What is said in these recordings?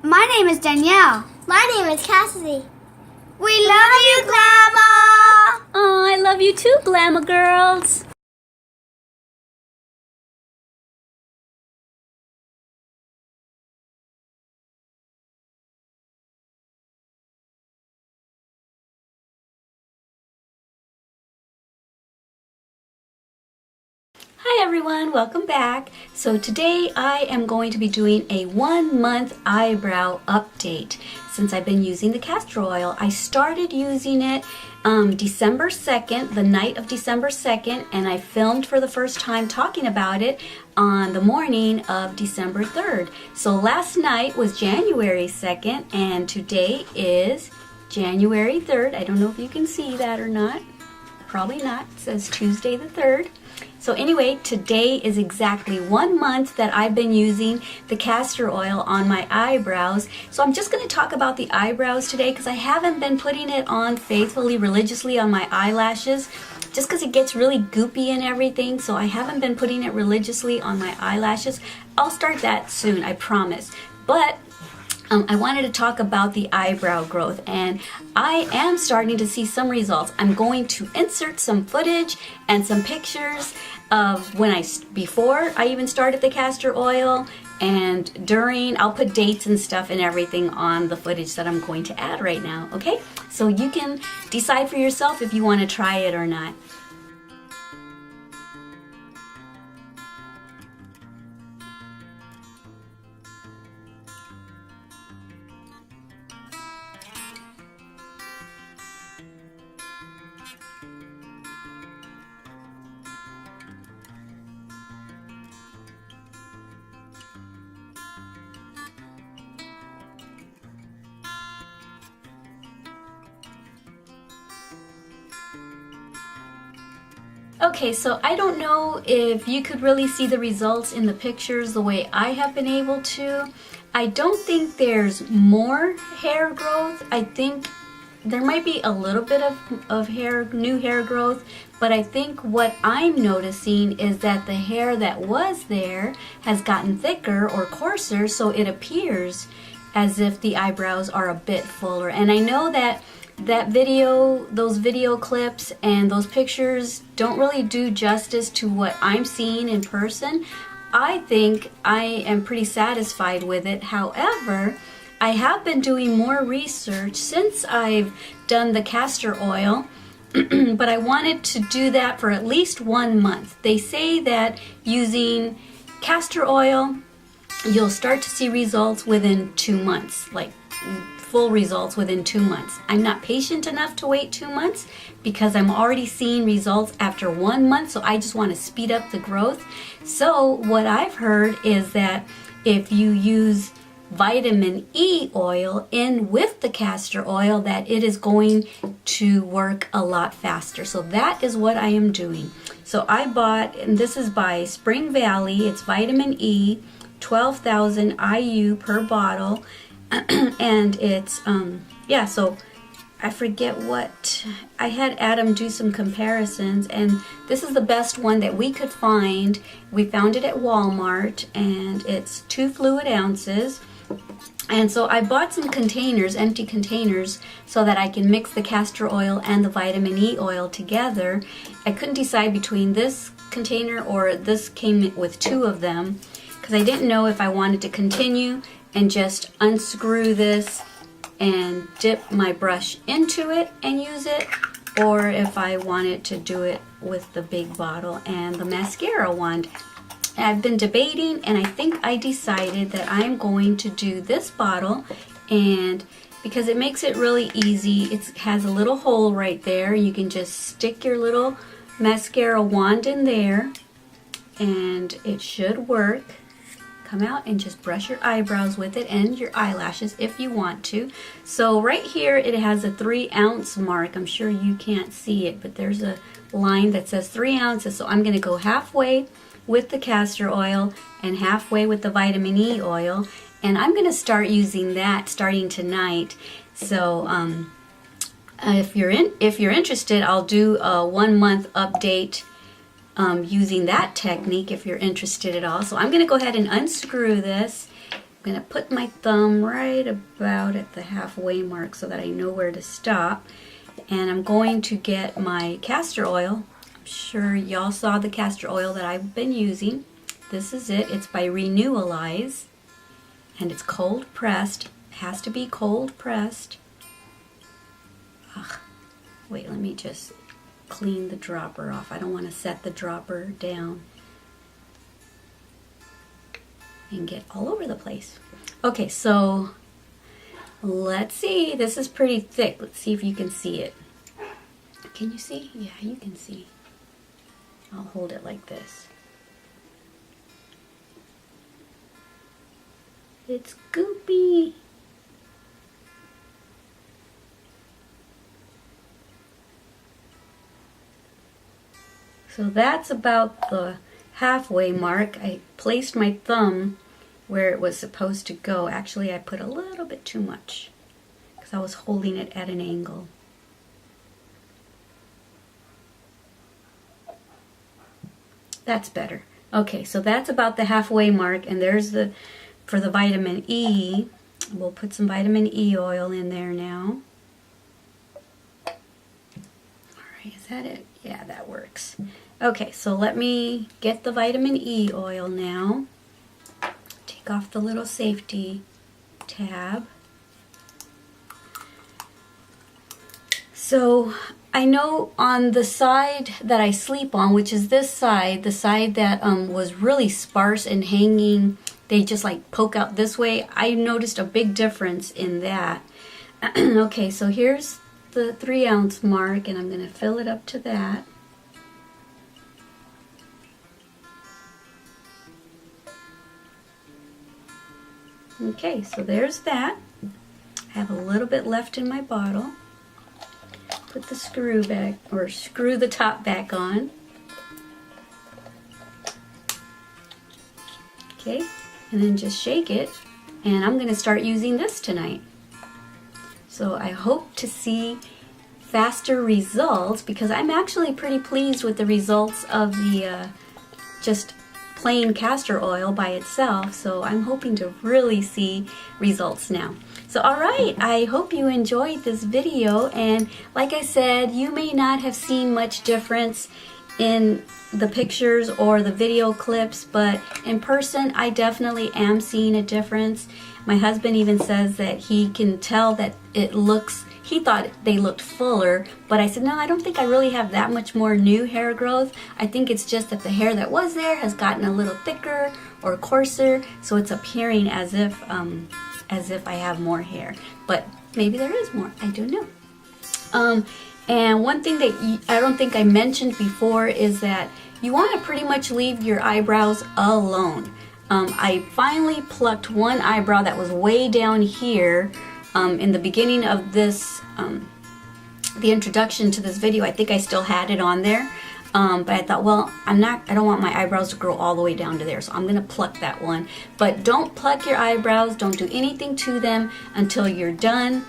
My name is Danielle. My name is Cassidy. We love you, Glama! Oh, I love you too, Glama girls. Hi everyone, welcome back. So today I am going to be doing a 1 month eyebrow update. Since I've been using the castor oil, I started using it December 2nd, the night of December 2nd, and I filmed for the first time talking about it on the morning of December 3rd. So last night was January 2nd and today is January 3rd. I don't know if you can see that or not. Probably not. It says Tuesday the 3rd. So anyway, today is exactly 1 month that I've been using the castor oil on my eyebrows. So I'm just going to talk about the eyebrows today because I haven't been putting it on faithfully, religiously on my eyelashes just because it gets really goopy and everything. So I haven't been putting it religiously on my eyelashes. I'll start that soon, I promise. But I wanted to talk about the eyebrow growth, and I am starting to see some results. I'm going to insert some footage and some pictures of before I even started the castor oil and during. I'll put dates and stuff and everything on the footage that I'm going to add right now, okay? So you can decide for yourself if you want to try it or not. Okay, so I don't know if you could really see the results in the pictures the way I have been able to. I don't think there's more hair growth. I think there might be a little bit of new hair growth, but I think what I'm noticing is that the hair that was there has gotten thicker or coarser, so it appears as if the eyebrows are a bit fuller. And I know that those video clips and those pictures don't really do justice to what I'm seeing in person. I think I am pretty satisfied with it. However, I have been doing more research since I've done the castor oil, but I wanted to do that for at least 1 month. They say that using castor oil, you'll start to see results within 2 months, like full results within 2 months. I'm not patient enough to wait 2 months because I'm already seeing results after 1 month, so I just want to speed up the growth. So what I've heard is that if you use vitamin E oil in with the castor oil, that it is going to work a lot faster. So that is what I am doing. So I bought, and this is by Spring Valley, it's vitamin E, 12,000 IU per bottle. And it's yeah, so I forget what I had Adam do some comparisons, and this is the best one that we could find. We found it at Walmart, and it's 2 fluid ounces. And so I bought some containers, empty containers, so that I can mix the castor oil and the vitamin E oil together. I couldn't decide between this container or this came with 2 of them because I didn't know if I wanted to continue and just unscrew this and dip my brush into it and use it, or if I wanted to do it with the big bottle and the mascara wand. I've been debating, and I think I decided that I'm going to do this bottle, and because it makes it really easy. It has a little hole right there. You can just stick your little mascara wand in there and it should work. Come out and just brush your eyebrows with it and your eyelashes if you want to. So right here it has a 3 ounce mark. I'm sure you can't see it, but there's a line that says 3 ounces. So I'm going to go halfway with the castor oil and halfway with the vitamin E oil, and I'm going to start using that starting tonight. So if you're interested, I'll do a 1 month update using that technique if you're interested at all. So I'm going to go ahead and unscrew this I'm going to put my thumb right about at the halfway mark so that I know where to stop. And I'm going to get my castor oil. I'm sure y'all saw the castor oil that I've been using. This is it. It's by CURLIES. And it's cold pressed. It has to be cold pressed. Ugh. Wait, let me just clean the dropper off. I don't want to set the dropper down and get all over the place. Okay, so let's see. This is pretty thick. Let's see if you can see it. Can you see? Yeah, you can see. I'll hold it like this. It's goopy. So that's about the halfway mark. I placed my thumb where it was supposed to go. Actually, I put a little bit too much because I was holding it at an angle. That's better. Okay, so that's about the halfway mark, and there's the, for the vitamin E, we'll put some vitamin E oil in there now. Alright, is that it? Yeah, that works. Okay, so let me get the vitamin E oil now. Take off the little safety tab. So I know on the side that I sleep on, which is this side, the side that was really sparse and hanging, they just like poke out this way. I noticed a big difference in that. Okay, so here's the 3-ounce mark, and I'm going to fill it up to that. Okay, so there's that. I have a little bit left in my bottle. Put the screw back, or screw the top back on. Okay, and then just shake it. And I'm going to start using this tonight. So I hope to see faster results, because I'm actually pretty pleased with the results of the just plain castor oil by itself. So I'm hoping to really see results now. So alright, I hope you enjoyed this video, and like I said, you may not have seen much difference in the pictures or the video clips, but in person I definitely am seeing a difference. My husband even says that he can tell that it looks, he thought they looked fuller, but I said, no, I don't think I really have that much more new hair growth. I think it's just that the hair that was there has gotten a little thicker or coarser, so it's appearing as if I have more hair. But maybe there is more, I don't know. And one thing that I don't think I mentioned before is that you want to pretty much leave your eyebrows alone. I finally plucked one eyebrow that was way down here in the beginning of this, the introduction to this video. I think I still had it on there, but I thought, well, I don't want my eyebrows to grow all the way down to there, so I'm gonna pluck that one. But don't pluck your eyebrows, don't do anything to them until you're done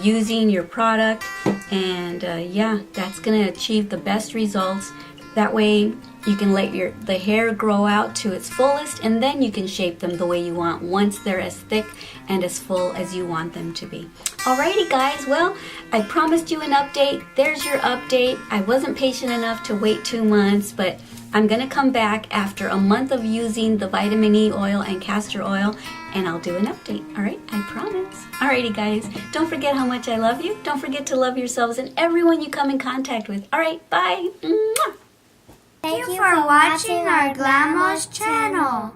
using your product, and yeah, that's gonna achieve the best results. That way you can let the hair grow out to its fullest, and then you can shape them the way you want once they're as thick and as full as you want them to be. Alrighty guys, well, I promised you an update. There's your update. I wasn't patient enough to wait 2 months, but I'm gonna come back after a month of using the vitamin E oil and castor oil, and I'll do an update. Alright, I promise. Alrighty guys, don't forget how much I love you. Don't forget to love yourselves and everyone you come in contact with. Alright, bye. Mwah. Thank you for watching our Glama's channel.